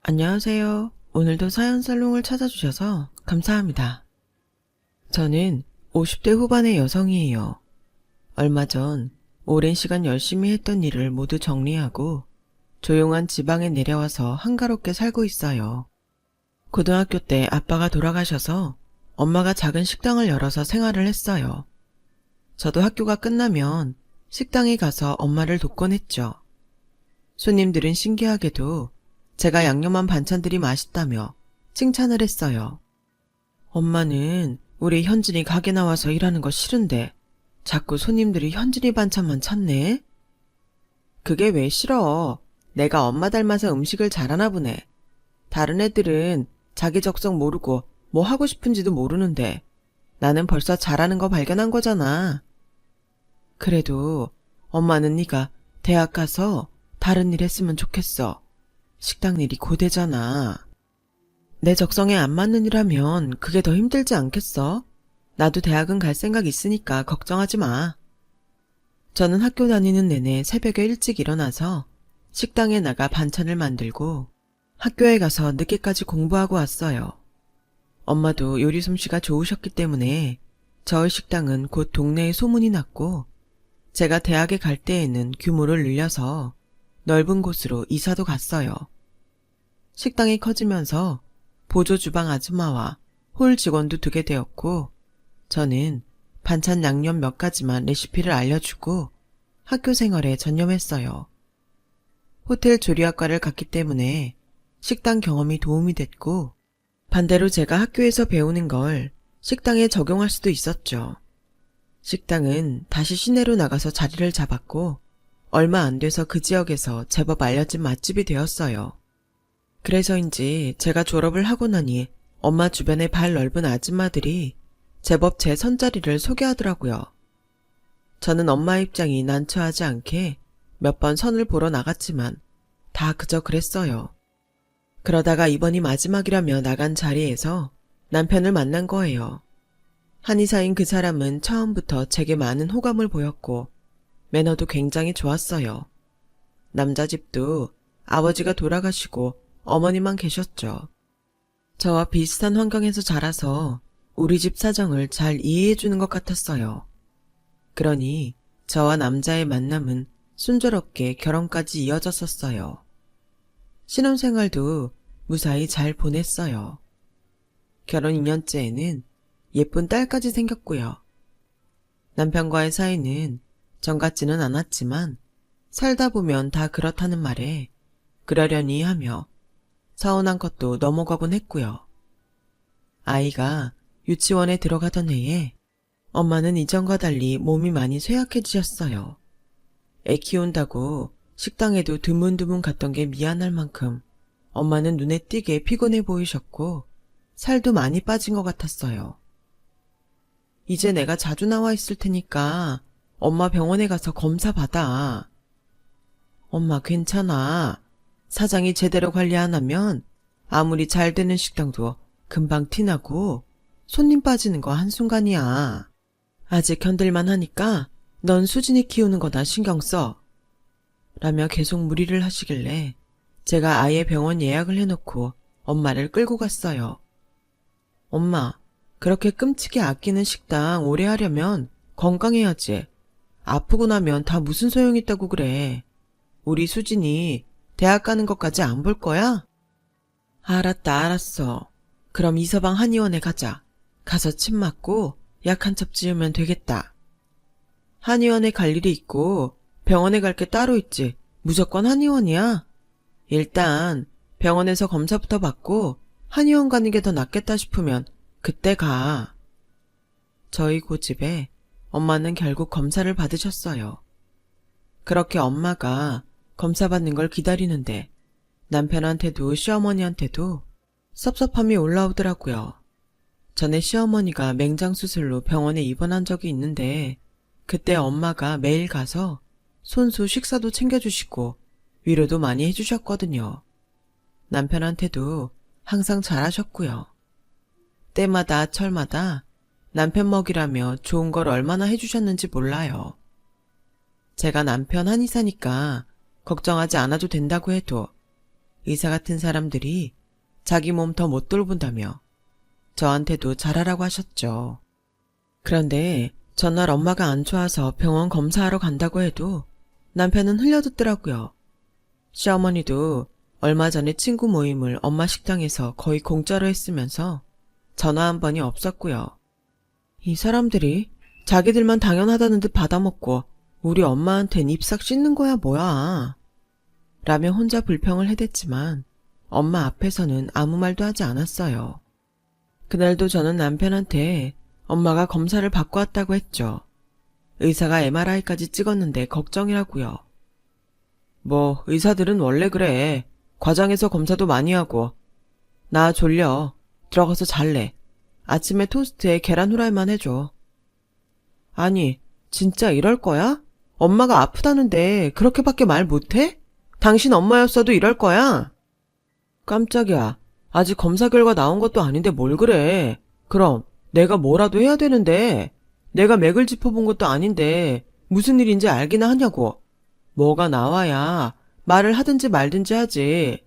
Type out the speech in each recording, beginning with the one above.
안녕하세요. 오늘도 사연살롱을 찾아주셔서 감사합니다. 저는 50대 후반의 여성이에요. 얼마 전 오랜 시간 열심히 했던 일을 모두 정리하고 조용한 지방에 내려와서 한가롭게 살고 있어요. 고등학교 때 아빠가 돌아가셔서 엄마가 작은 식당을 열어서 생활을 했어요. 저도 학교가 끝나면 식당에 가서 엄마를 돕곤 했죠. 손님들은 신기하게도 제가 양념한 반찬들이 맛있다며 칭찬을 했어요. 엄마는 우리 현진이 가게 나와서 일하는 거 싫은데 자꾸 손님들이 현진이 반찬만 찾네? 그게 왜 싫어? 내가 엄마 닮아서 음식을 잘하나 보네. 다른 애들은 자기 적성 모르고 뭐 하고 싶은지도 모르는데 나는 벌써 잘하는 거 발견한 거잖아. 그래도 엄마는 네가 대학 가서 다른 일 했으면 좋겠어. 식당 일이 고되잖아. 내 적성에 안 맞는 일하면 그게 더 힘들지 않겠어? 나도 대학은 갈 생각 있으니까 걱정하지 마. 저는 학교 다니는 내내 새벽에 일찍 일어나서 식당에 나가 반찬을 만들고 학교에 가서 늦게까지 공부하고 왔어요. 엄마도 요리 솜씨가 좋으셨기 때문에 저의 식당은 곧 동네에 소문이 났고 제가 대학에 갈 때에는 규모를 늘려서 넓은 곳으로 이사도 갔어요. 식당이 커지면서 보조 주방 아줌마와 홀 직원도 두게 되었고 저는 반찬 양념 몇 가지만 레시피를 알려주고 학교 생활에 전념했어요. 호텔 조리학과를 갔기 때문에 식당 경험이 도움이 됐고 반대로 제가 학교에서 배우는 걸 식당에 적용할 수도 있었죠. 식당은 다시 시내로 나가서 자리를 잡았고 얼마 안 돼서 그 지역에서 제법 알려진 맛집이 되었어요. 그래서인지 제가 졸업을 하고 나니 엄마 주변에 발 넓은 아줌마들이 제법 제 선자리를 소개하더라고요. 저는 엄마 입장이 난처하지 않게 몇 번 선을 보러 나갔지만 다 그저 그랬어요. 그러다가 이번이 마지막이라며 나간 자리에서 남편을 만난 거예요. 한의사인 그 사람은 처음부터 제게 많은 호감을 보였고 매너도 굉장히 좋았어요. 남자 집도 아버지가 돌아가시고 어머니만 계셨죠. 저와 비슷한 환경에서 자라서 우리 집 사정을 잘 이해해주는 것 같았어요. 그러니 저와 남자의 만남은 순조롭게 결혼까지 이어졌었어요. 신혼생활도 무사히 잘 보냈어요. 결혼 2년째에는 예쁜 딸까지 생겼고요. 남편과의 사이는 정 같지는 않았지만 살다 보면 다 그렇다는 말에 그러려니 하며 서운한 것도 넘어가곤 했고요. 아이가 유치원에 들어가던 해에 엄마는 이전과 달리 몸이 많이 쇠약해지셨어요. 애 키운다고 식당에도 드문드문 갔던 게 미안할 만큼 엄마는 눈에 띄게 피곤해 보이셨고 살도 많이 빠진 것 같았어요. 이제 내가 자주 나와 있을 테니까 엄마 병원에 가서 검사 받아. 엄마 괜찮아. 사장이 제대로 관리 안 하면 아무리 잘 되는 식당도 금방 티나고 손님 빠지는 거 한순간이야. 아직 견딜만 하니까 넌 수진이 키우는 거나 신경 써. 라며 계속 무리를 하시길래 제가 아예 병원 예약을 해놓고 엄마를 끌고 갔어요. 엄마, 그렇게 끔찍이 아끼는 식당 오래 하려면 건강해야지. 아프고 나면 다 무슨 소용 있다고 그래. 우리 수진이 대학 가는 것까지 안 볼 거야? 알았다, 알았어. 그럼 이서방 한의원에 가자. 가서 침 맞고 약 한 첩 지으면 되겠다. 한의원에 갈 일이 있고 병원에 갈 게 따로 있지. 무조건 한의원이야. 일단 병원에서 검사부터 받고 한의원 가는 게 더 낫겠다 싶으면 그때 가. 저희 고집에 엄마는 결국 검사를 받으셨어요. 그렇게 엄마가 검사 받는 걸 기다리는데 남편한테도 시어머니한테도 섭섭함이 올라오더라고요. 전에 시어머니가 맹장수술로 병원에 입원한 적이 있는데 그때 엄마가 매일 가서 손수 식사도 챙겨주시고 위로도 많이 해주셨거든요. 남편한테도 항상 잘하셨고요. 때마다 철마다 남편 먹이라며 좋은 걸 얼마나 해주셨는지 몰라요. 제가 남편 한의사니까 걱정하지 않아도 된다고 해도 의사 같은 사람들이 자기 몸 더 못 돌본다며 저한테도 잘하라고 하셨죠. 그런데 전날 엄마가 안 좋아서 병원 검사하러 간다고 해도 남편은 흘려듣더라고요. 시어머니도 얼마 전에 친구 모임을 엄마 식당에서 거의 공짜로 했으면서 전화 한 번이 없었고요. 이 사람들이 자기들만 당연하다는 듯 받아먹고 우리 엄마한텐 입싹 씻는 거야 뭐야. 라며 혼자 불평을 해댔지만 엄마 앞에서는 아무 말도 하지 않았어요. 그날도 저는 남편한테 엄마가 검사를 받고 왔다고 했죠. 의사가 MRI까지 찍었는데 걱정이라고요. 뭐 의사들은 원래 그래. 과장해서 검사도 많이 하고. 나 졸려. 들어가서 잘래. 아침에 토스트에 계란 후라이만 해줘. 아니, 진짜 이럴 거야? 엄마가 아프다는데 그렇게밖에 말 못해? 당신 엄마였어도 이럴 거야? 깜짝이야. 아직 검사 결과 나온 것도 아닌데 뭘 그래. 그럼 내가 뭐라도 해야 되는데 내가 맥을 짚어본 것도 아닌데 무슨 일인지 알기나 하냐고. 뭐가 나와야 말을 하든지 말든지 하지.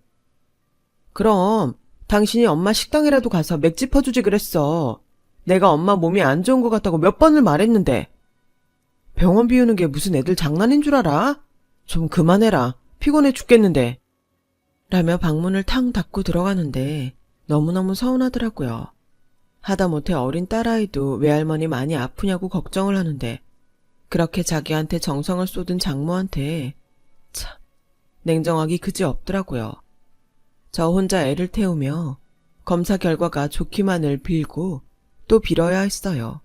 그럼 당신이 엄마 식당이라도 가서 맥 짚어주지 그랬어. 내가 엄마 몸이 안 좋은 것 같다고 몇 번을 말했는데. 병원 비우는 게 무슨 애들 장난인 줄 알아? 좀 그만해라. 피곤해 죽겠는데. 라며 방문을 탕 닫고 들어가는데 너무너무 서운하더라고요. 하다못해 어린 딸아이도 외할머니 많이 아프냐고 걱정을 하는데 그렇게 자기한테 정성을 쏟은 장모한테 참 냉정하기 그지없더라고요. 저 혼자 애를 태우며 검사 결과가 좋기만을 빌고 또 빌어야 했어요.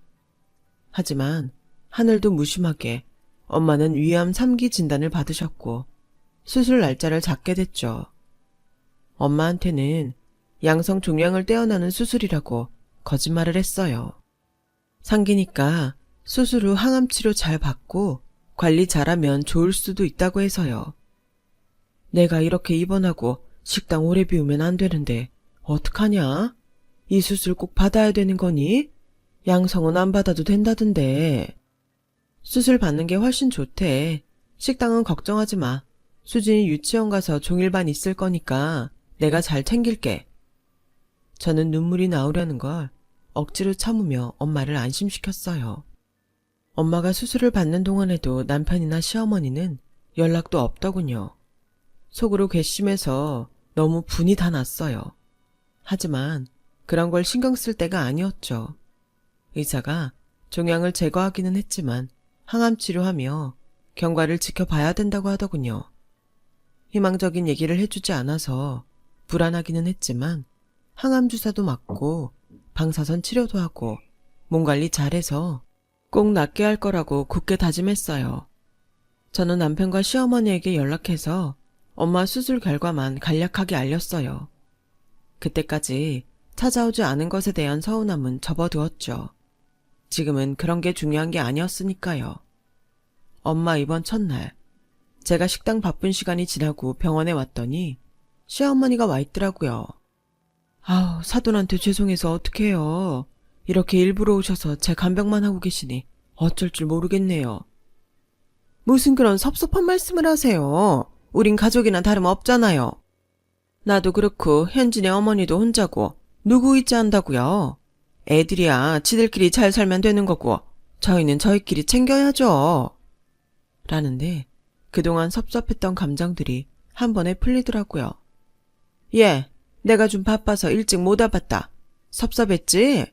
하지만 하늘도 무심하게 엄마는 위암 3기 진단을 받으셨고 수술 날짜를 잡게 됐죠. 엄마한테는 양성 종양을 떼어내는 수술이라고 거짓말을 했어요. 상기니까 수술 후 항암 치료 잘 받고 관리 잘하면 좋을 수도 있다고 해서요. 내가 이렇게 입원하고 식당 오래 비우면 안 되는데 어떡하냐? 이 수술 꼭 받아야 되는 거니? 양성은 안 받아도 된다던데. 수술 받는 게 훨씬 좋대. 식당은 걱정하지 마. 수진이 유치원 가서 종일반 있을 거니까 내가 잘 챙길게. 저는 눈물이 나오려는 걸 억지로 참으며 엄마를 안심시켰어요. 엄마가 수술을 받는 동안에도 남편이나 시어머니는 연락도 없더군요. 속으로 괘씸해서 너무 분이 다 났어요. 하지만 그런 걸 신경 쓸 때가 아니었죠. 의사가 종양을 제거하기는 했지만 항암 치료하며 경과를 지켜봐야 된다고 하더군요. 희망적인 얘기를 해주지 않아서 불안하기는 했지만 항암 주사도 맞고 방사선 치료도 하고 몸 관리 잘해서 꼭 낫게 할 거라고 굳게 다짐했어요. 저는 남편과 시어머니에게 연락해서 엄마 수술 결과만 간략하게 알렸어요. 그때까지 찾아오지 않은 것에 대한 서운함은 접어두었죠. 지금은 그런 게 중요한 게 아니었으니까요. 엄마 입원 첫날, 제가 식당 바쁜 시간이 지나고 병원에 왔더니 시어머니가 와 있더라고요. 아우, 사돈한테 죄송해서 어떡해요. 이렇게 일부러 오셔서 제 간병만 하고 계시니 어쩔 줄 모르겠네요. 무슨 그런 섭섭한 말씀을 하세요. 우린 가족이나 다름없잖아요. 나도 그렇고 현진의 어머니도 혼자고 누구 있지 한다고요. 애들이야 지들끼리 잘 살면 되는 거고 저희는 저희끼리 챙겨야죠. 라는데 그동안 섭섭했던 감정들이 한 번에 풀리더라고요. 예, 내가 좀 바빠서 일찍 못 와봤다. 섭섭했지?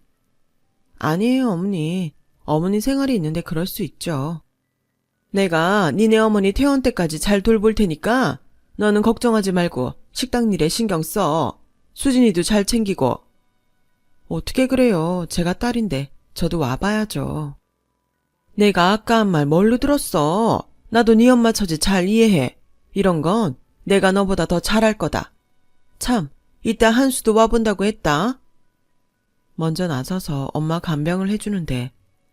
아니에요, 어머니. 어머니 생활이 있는데 그럴 수 있죠. 내가 니네 어머니 퇴원 때까지 잘 돌볼 테니까 너는 걱정하지 말고 식당 일에 신경 써. 수진이도 잘 챙기고. 어떻게 그래요. 제가 딸인데 저도 와봐야죠. 내가 아까 한 말 뭘로 들었어. 나도 네 엄마 처지 잘 이해해. 이런 건 내가 너보다 더 잘할 거다. 참, 이따 한수도 와본다고 했다. 먼저 나서서 엄마 간병을 해주는데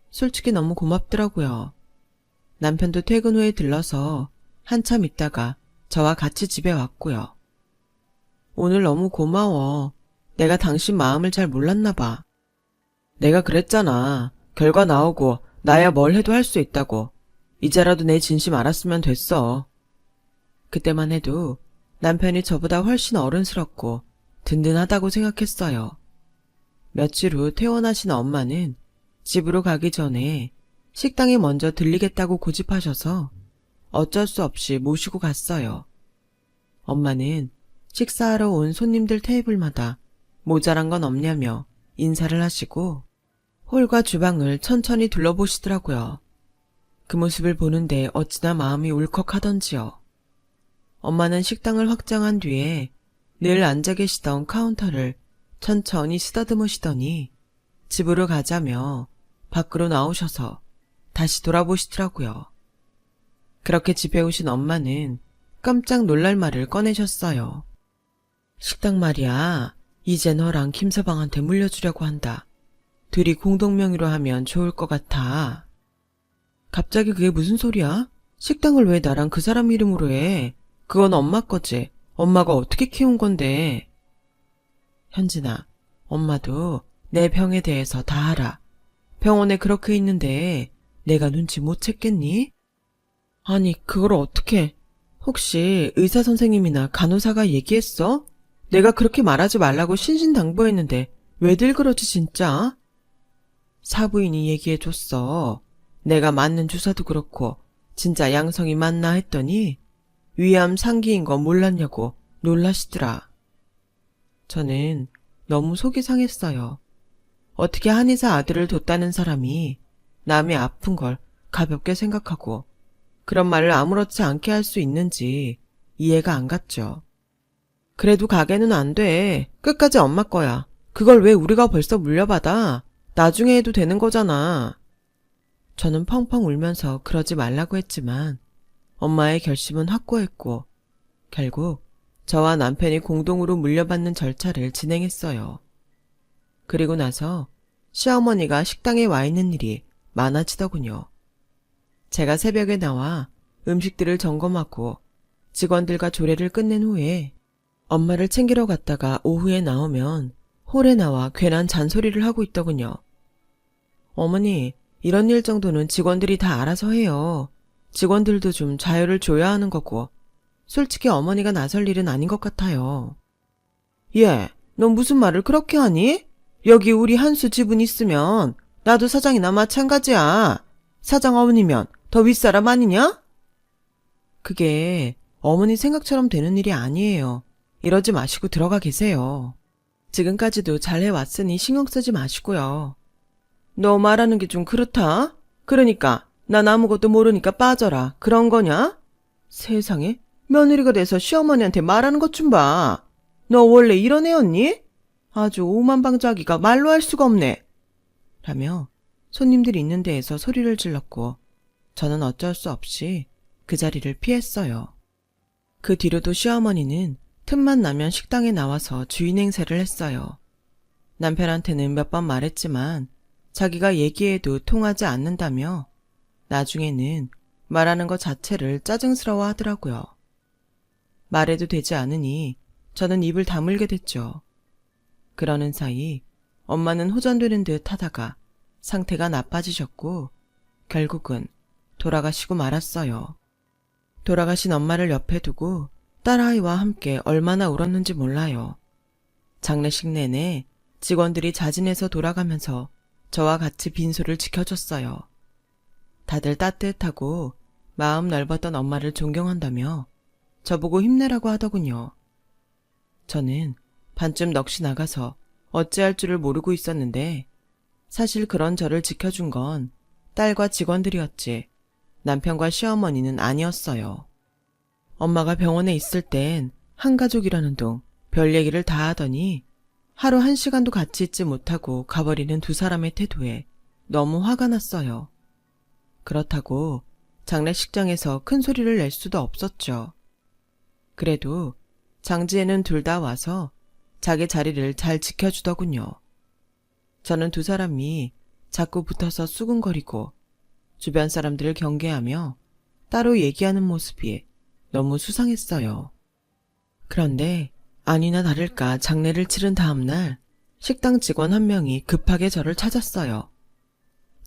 솔직히 너무 고맙더라고요. 남편도 퇴근 후에 들러서 한참 있다가 저와 같이 집에 왔고요. 오늘 너무 고마워. 내가 당신 마음을 잘 몰랐나 봐. 내가 그랬잖아. 결과 나오고 나야 뭘 해도 할 수 있다고. 이제라도 내 진심 알았으면 됐어. 그때만 해도 남편이 저보다 훨씬 어른스럽고 든든하다고 생각했어요. 며칠 후 퇴원하신 엄마는 집으로 가기 전에 식당에 먼저 들리겠다고 고집하셔서 어쩔 수 없이 모시고 갔어요. 엄마는 식사하러 온 손님들 테이블마다 모자란 건 없냐며 인사를 하시고 홀과 주방을 천천히 둘러보시더라고요. 그 모습을 보는데 어찌나 마음이 울컥하던지요. 엄마는 식당을 확장한 뒤에 늘 앉아 계시던 카운터를 천천히 쓰다듬으시더니 집으로 가자며 밖으로 나오셔서 다시 돌아보시더라고요. 그렇게 집에 오신 엄마는 깜짝 놀랄 말을 꺼내셨어요. 식당 말이야, 이제 너랑 김서방한테 물려주려고 한다. 둘이 공동명의로 하면 좋을 것 같아. 갑자기 그게 무슨 소리야? 식당을 왜 나랑 그 사람 이름으로 해? 그건 엄마 거지. 엄마가 어떻게 키운 건데. 현진아, 엄마도 내 병에 대해서 다 알아. 병원에 그렇게 있는데 내가 눈치 못 챘겠니? 아니, 그걸 어떻게... 혹시 의사 선생님이나 간호사가 얘기했어? 내가 그렇게 말하지 말라고 신신당부했는데 왜들 그러지 진짜? 사부인이 얘기해줬어. 내가 맞는 주사도 그렇고 진짜 양성이 맞나 했더니 위암 상기인 거 몰랐냐고 놀라시더라. 저는 너무 속이 상했어요. 어떻게 한의사 아들을 뒀다는 사람이 남의 아픈 걸 가볍게 생각하고 그런 말을 아무렇지 않게 할 수 있는지 이해가 안 갔죠. 그래도 가게는 안 돼. 끝까지 엄마 거야. 그걸 왜 우리가 벌써 물려받아? 나중에 해도 되는 거잖아. 저는 펑펑 울면서 그러지 말라고 했지만 엄마의 결심은 확고했고 결국 저와 남편이 공동으로 물려받는 절차를 진행했어요. 그리고 나서 시어머니가 식당에 와 있는 일이 많아지더군요. 제가 새벽에 나와 음식들을 점검하고 직원들과 조례를 끝낸 후에 엄마를 챙기러 갔다가 오후에 나오면 홀에 나와 괜한 잔소리를 하고 있더군요. 어머니, 이런 일 정도는 직원들이 다 알아서 해요. 직원들도 좀 자유를 줘야 하는 거고 솔직히 어머니가 나설 일은 아닌 것 같아요. 얘, 넌 무슨 말을 그렇게 하니? 여기 우리 한수 지분 있으면 나도 사장이나 마찬가지야. 사장 어머니면 더 윗사람 아니냐? 그게 어머니 생각처럼 되는 일이 아니에요. 이러지 마시고 들어가 계세요. 지금까지도 잘 해왔으니 신경 쓰지 마시고요. 너 말하는 게 좀 그렇다? 그러니까 난 아무것도 모르니까 빠져라. 그런 거냐? 세상에, 며느리가 돼서 시어머니한테 말하는 것 좀 봐. 너 원래 이런 애였니? 아주 오만방자기가 말로 할 수가 없네. 라며 손님들이 있는 데에서 소리를 질렀고 저는 어쩔 수 없이 그 자리를 피했어요. 그 뒤로도 시어머니는 틈만 나면 식당에 나와서 주인 행세를 했어요. 남편한테는 몇 번 말했지만 자기가 얘기해도 통하지 않는다며 나중에는 말하는 것 자체를 짜증스러워 하더라고요. 말해도 되지 않으니 저는 입을 다물게 됐죠. 그러는 사이 엄마는 호전되는 듯 하다가 상태가 나빠지셨고 결국은 돌아가시고 말았어요. 돌아가신 엄마를 옆에 두고 딸아이와 함께 얼마나 울었는지 몰라요. 장례식 내내 직원들이 자진해서 돌아가면서 저와 같이 빈소를 지켜줬어요. 다들 따뜻하고 마음 넓었던 엄마를 존경한다며 저보고 힘내라고 하더군요. 저는 반쯤 넋이 나가서 어찌할 줄을 모르고 있었는데 사실 그런 저를 지켜준 건 딸과 직원들이었지 남편과 시어머니는 아니었어요. 엄마가 병원에 있을 땐 한가족이라는 둥 별 얘기를 다 하더니 하루 1시간도 같이 있지 못하고 가버리는 두 사람의 태도에 너무 화가 났어요. 그렇다고 장례식장에서 큰 소리를 낼 수도 없었죠. 그래도 장지에는 둘 다 와서 자기 자리를 잘 지켜주더군요. 저는 두 사람이 자꾸 붙어서 수근거리고 주변 사람들을 경계하며 따로 얘기하는 모습이 너무 수상했어요. 그런데 아니나 다를까 장례를 치른 다음날 식당 직원 한 명이 급하게 저를 찾았어요.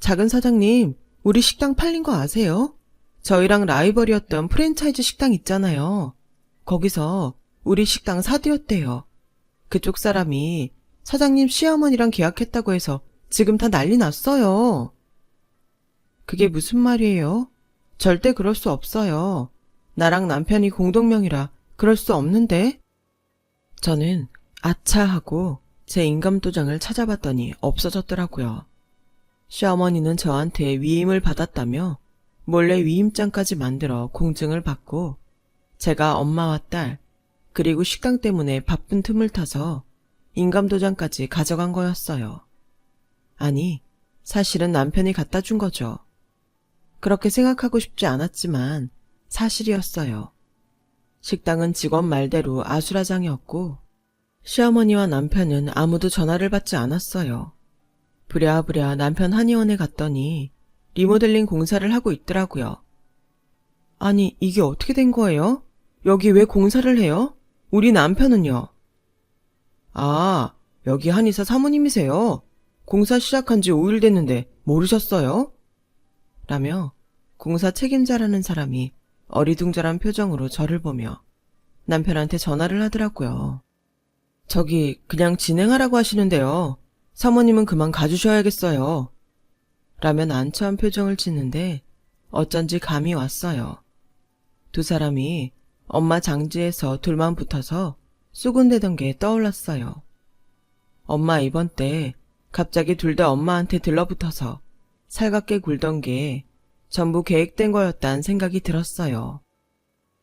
작은 사장님, 우리 식당 팔린 거 아세요? 저희랑 라이벌이었던 프랜차이즈 식당 있잖아요. 거기서 우리 식당 사드렸대요. 그쪽 사람이 사장님 시어머니랑 계약했다고 해서 지금 다 난리 났어요. 그게 무슨 말이에요? 절대 그럴 수 없어요. 나랑 남편이 공동명의라 그럴 수 없는데? 저는 아차 하고 제 인감도장을 찾아봤더니 없어졌더라고요. 시어머니는 저한테 위임을 받았다며 몰래 위임장까지 만들어 공증을 받고 제가 엄마와 딸 그리고 식당 때문에 바쁜 틈을 타서 인감도장까지 가져간 거였어요. 아니, 사실은 남편이 갖다 준 거죠. 그렇게 생각하고 싶지 않았지만 사실이었어요. 식당은 직원 말대로 아수라장이었고 시어머니와 남편은 아무도 전화를 받지 않았어요. 부랴부랴 남편 한의원에 갔더니 리모델링 공사를 하고 있더라고요. 아니, 이게 어떻게 된 거예요? 여기 왜 공사를 해요? 우리 남편은요? 아, 여기 한의사 사모님이세요? 공사 시작한 지 5일 됐는데 모르셨어요? 라며 공사 책임자라는 사람이 어리둥절한 표정으로 저를 보며 남편한테 전화를 하더라고요. 저기 그냥 진행하라고 하시는데요. 사모님은 그만 가주셔야겠어요. 라며 난처한 표정을 짓는데 어쩐지 감이 왔어요. 두 사람이 엄마 장지에서 둘만 붙어서 수군대던 게 떠올랐어요. 엄마 입원 때 갑자기 둘 다 엄마한테 들러붙어서 살갑게 굴던 게 전부 계획된 거였단 생각이 들었어요.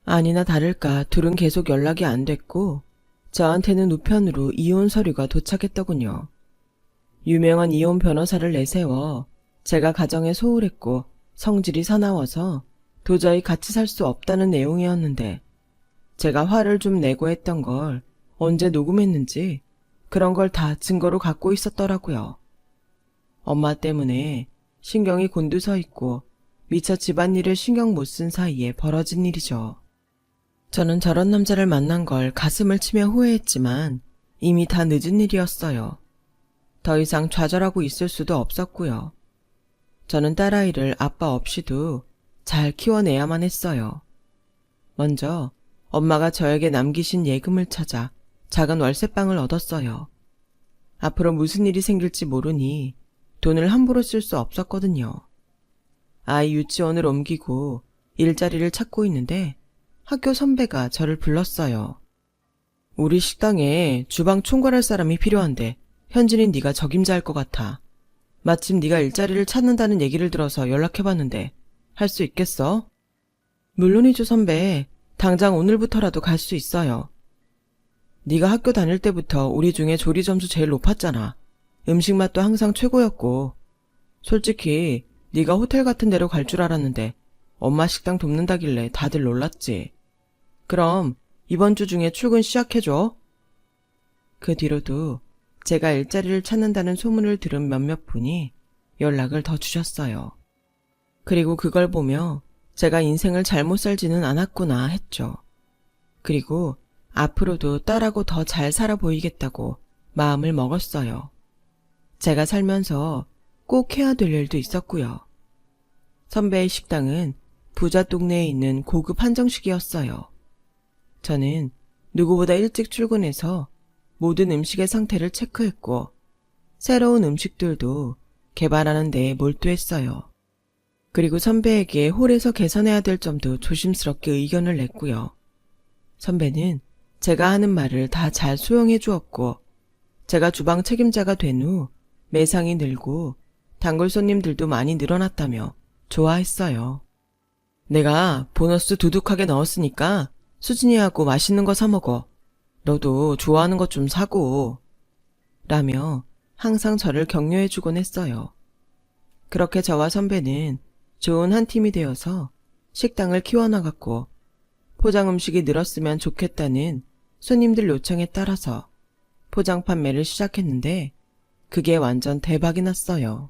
아니나 다를까 둘은 계속 연락이 안 됐고 저한테는 우편으로 이혼 서류가 도착했더군요. 유명한 이혼 변호사를 내세워 제가 가정에 소홀했고 성질이 사나워서 도저히 같이 살 수 없다는 내용이었는데 제가 화를 좀 내고 했던 걸 언제 녹음했는지 그런 걸 다 증거로 갖고 있었더라고요. 엄마 때문에 신경이 곤두서 있고 미처 집안일을 신경 못 쓴 사이에 벌어진 일이죠. 저는 저런 남자를 만난 걸 가슴을 치며 후회했지만 이미 다 늦은 일이었어요. 더 이상 좌절하고 있을 수도 없었고요. 저는 딸아이를 아빠 없이도 잘 키워내야만 했어요. 먼저 엄마가 저에게 남기신 예금을 찾아 작은 월세방을 얻었어요. 앞으로 무슨 일이 생길지 모르니 돈을 함부로 쓸 수 없었거든요. 아이 유치원을 옮기고 일자리를 찾고 있는데 학교 선배가 저를 불렀어요. 우리 식당에 주방 총괄할 사람이 필요한데 현진이 네가 적임자일 것 같아. 마침 네가 일자리를 찾는다는 얘기를 들어서 연락해봤는데 할 수 있겠어? 물론이죠 선배. 당장 오늘부터라도 갈 수 있어요. 네가 학교 다닐 때부터 우리 중에 조리 점수 제일 높았잖아. 음식 맛도 항상 최고였고. 솔직히 네가 호텔 같은 데로 갈 줄 알았는데 엄마 식당 돕는다길래 다들 놀랐지. 그럼 이번 주 중에 출근 시작해줘. 그 뒤로도 제가 일자리를 찾는다는 소문을 들은 몇몇 분이 연락을 더 주셨어요. 그리고 그걸 보며 제가 인생을 잘못 살지는 않았구나 했죠. 그리고 앞으로도 딸하고 더 잘 살아 보이겠다고 마음을 먹었어요. 제가 살면서 꼭 해야 될 일도 있었고요. 선배의 식당은 부자 동네에 있는 고급 한정식이었어요. 저는 누구보다 일찍 출근해서 모든 음식의 상태를 체크했고 새로운 음식들도 개발하는 데에 몰두했어요. 그리고 선배에게 홀에서 개선해야 될 점도 조심스럽게 의견을 냈고요. 선배는 제가 하는 말을 다 잘 수용해 주었고 제가 주방 책임자가 된 후 매상이 늘고 단골 손님들도 많이 늘어났다며 좋아했어요. 내가 보너스 두둑하게 넣었으니까 수진이하고 맛있는 거 사 먹어. 너도 좋아하는 것 좀 사고. 라며 항상 저를 격려해 주곤 했어요. 그렇게 저와 선배는 좋은 한 팀이 되어서 식당을 키워나갔고 포장 음식이 늘었으면 좋겠다는 손님들 요청에 따라서 포장 판매를 시작했는데 그게 완전 대박이 났어요.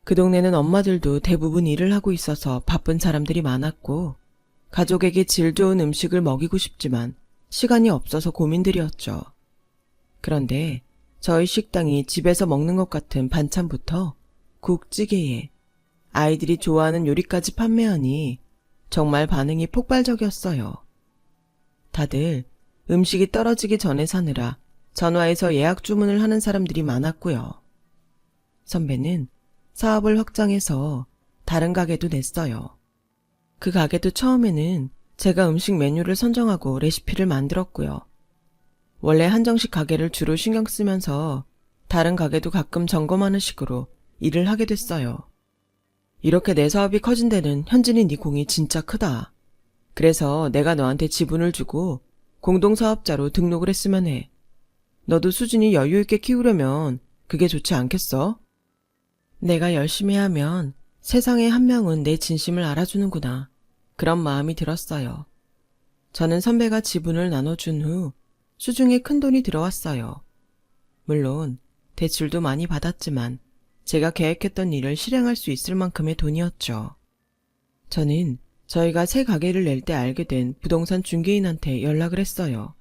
그 동네는 엄마들도 대부분 일을 하고 있어서 바쁜 사람들이 많았고 가족에게 질 좋은 음식을 먹이고 싶지만 시간이 없어서 고민들이었죠. 그런데 저희 식당이 집에서 먹는 것 같은 반찬부터 국찌개에 아이들이 좋아하는 요리까지 판매하니 정말 반응이 폭발적이었어요. 다들 음식이 떨어지기 전에 사느라 전화해서 예약 주문을 하는 사람들이 많았고요. 선배는 사업을 확장해서 다른 가게도 냈어요. 그 가게도 처음에는 제가 음식 메뉴를 선정하고 레시피를 만들었고요. 원래 한정식 가게를 주로 신경 쓰면서 다른 가게도 가끔 점검하는 식으로 일을 하게 됐어요. 이렇게 내 사업이 커진 데는 현진이 네 공이 진짜 크다. 그래서 내가 너한테 지분을 주고 공동사업자로 등록을 했으면 해. 너도 수준이 여유 있게 키우려면 그게 좋지 않겠어? 내가 열심히 하면 세상에 한 명은 내 진심을 알아주는구나. 그런 마음이 들었어요. 저는 선배가 지분을 나눠준 후 수중에 큰 돈이 들어왔어요. 물론 대출도 많이 받았지만 제가 계획했던 일을 실행할 수 있을 만큼의 돈이었죠. 저는 저희가 새 가게를 낼 때 알게 된 부동산 중개인한테 연락을 했어요.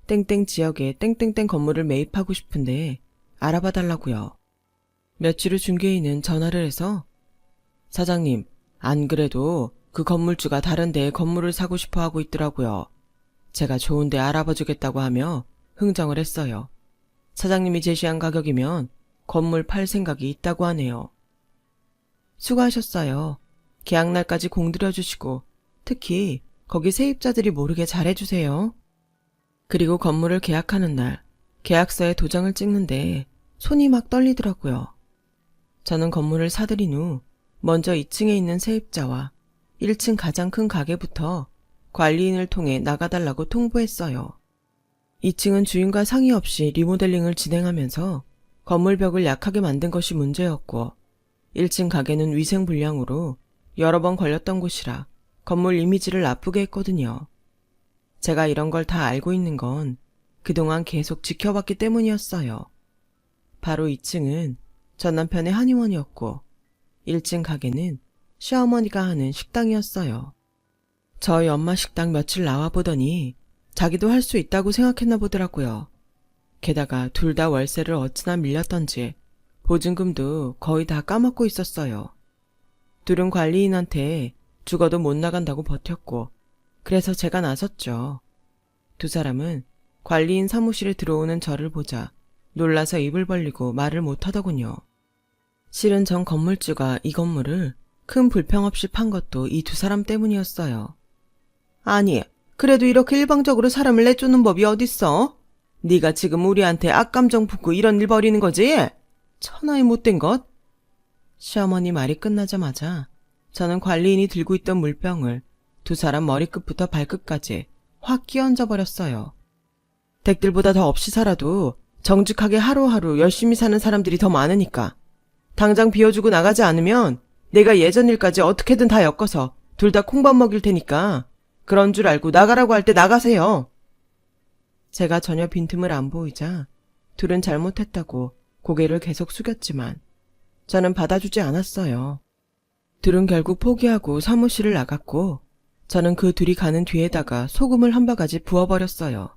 땡땡 지역에 땡땡땡 건물을 매입하고 싶은데 알아봐 달라고요. 며칠 후 중개인은 전화를 해서 사장님, 안 그래도 그 건물주가 다른 데에 건물을 사고 싶어 하고 있더라고요. 제가 좋은 데 알아봐 주겠다고 하며 흥정을 했어요. 사장님이 제시한 가격이면 건물 팔 생각이 있다고 하네요. 수고하셨어요. 계약날까지 공들여 주시고 특히 거기 세입자들이 모르게 잘해주세요. 그리고 건물을 계약하는 날 계약서에 도장을 찍는데 손이 막 떨리더라고요. 저는 건물을 사들인 후 먼저 2층에 있는 세입자와 1층 가장 큰 가게부터 관리인을 통해 나가달라고 통보했어요. 2층은 주인과 상의 없이 리모델링을 진행하면서 건물벽을 약하게 만든 것이 문제였고 1층 가게는 위생불량으로 여러 번 걸렸던 곳이라 건물 이미지를 나쁘게 했거든요. 제가 이런 걸 다 알고 있는 건 그동안 계속 지켜봤기 때문이었어요. 바로 2층은 전 남편의 한의원이었고 1층 가게는 시어머니가 하는 식당이었어요. 저희 엄마 식당 며칠 나와보더니 자기도 할 수 있다고 생각했나 보더라고요. 게다가 둘 다 월세를 어찌나 밀렸던지 보증금도 거의 다 까먹고 있었어요. 둘은 관리인한테 죽어도 못 나간다고 버텼고 그래서 제가 나섰죠. 두 사람은 관리인 사무실에 들어오는 저를 보자 놀라서 입을 벌리고 말을 못하더군요. 실은 전 건물주가 이 건물을 큰 불평 없이 판 것도 이 두 사람 때문이었어요. 아니, 그래도 이렇게 일방적으로 사람을 내쫓는 법이 어딨어? 네가 지금 우리한테 악감정 품고 이런 일 벌이는 거지? 천하의 못된 것? 시어머니 말이 끝나자마자 저는 관리인이 들고 있던 물병을 두 사람 머리끝부터 발끝까지 확 끼얹어 버렸어요. 댁들보다 더 없이 살아도 정직하게 하루하루 열심히 사는 사람들이 더 많으니까 당장 비워주고 나가지 않으면 내가 예전 일까지 어떻게든 다 엮어서 둘 다 콩밥 먹일 테니까 그런 줄 알고 나가라고 할 때 나가세요. 제가 전혀 빈틈을 안 보이자 둘은 잘못했다고 고개를 계속 숙였지만 저는 받아주지 않았어요. 둘은 결국 포기하고 사무실을 나갔고 저는 그 둘이 가는 뒤에다가 소금을 한 바가지 부어버렸어요.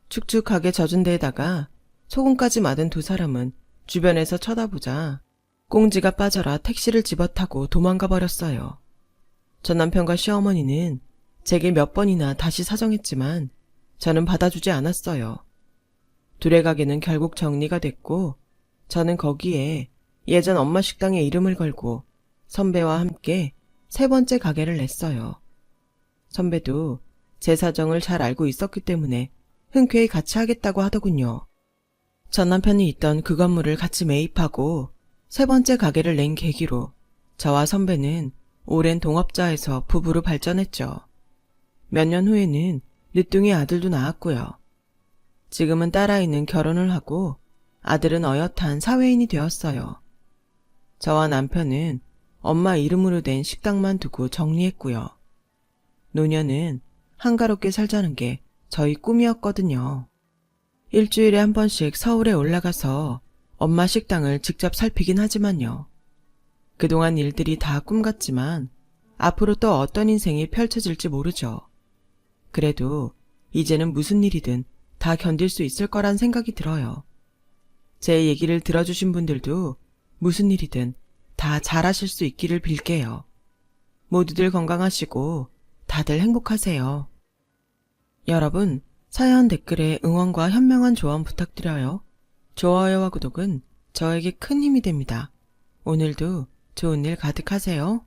축축하게 젖은 데에다가 소금까지 맞은 두 사람은 주변에서 쳐다보자 꽁지가 빠져라 택시를 집어타고 도망가 버렸어요. 전 남편과 시어머니는 제게 몇 번이나 다시 사정했지만 저는 받아주지 않았어요. 둘의 가게는 결국 정리가 됐고 저는 거기에 예전 엄마 식당에 이름을 걸고 선배와 함께 세 번째 가게를 냈어요. 선배도 제 사정을 잘 알고 있었기 때문에 흔쾌히 같이 하겠다고 하더군요. 전 남편이 있던 그 건물을 같이 매입하고 세 번째 가게를 낸 계기로 저와 선배는 오랜 동업자에서 부부로 발전했죠. 몇 년 후에는 늦둥이 아들도 낳았고요. 지금은 딸아이는 결혼을 하고 아들은 어엿한 사회인이 되었어요. 저와 남편은 엄마 이름으로 된 식당만 두고 정리했고요. 노년은 한가롭게 살자는 게 저희 꿈이었거든요. 일주일에 한 번씩 서울에 올라가서 엄마 식당을 직접 살피긴 하지만요. 그동안 일들이 다 꿈 같지만 앞으로 또 어떤 인생이 펼쳐질지 모르죠. 그래도 이제는 무슨 일이든 다 견딜 수 있을 거란 생각이 들어요. 제 얘기를 들어주신 분들도 무슨 일이든 다 잘하실 수 있기를 빌게요. 모두들 건강하시고 다들 행복하세요. 여러분, 사연 댓글에 응원과 현명한 조언 부탁드려요. 좋아요와 구독은 저에게 큰 힘이 됩니다. 오늘도 좋은 일 가득하세요.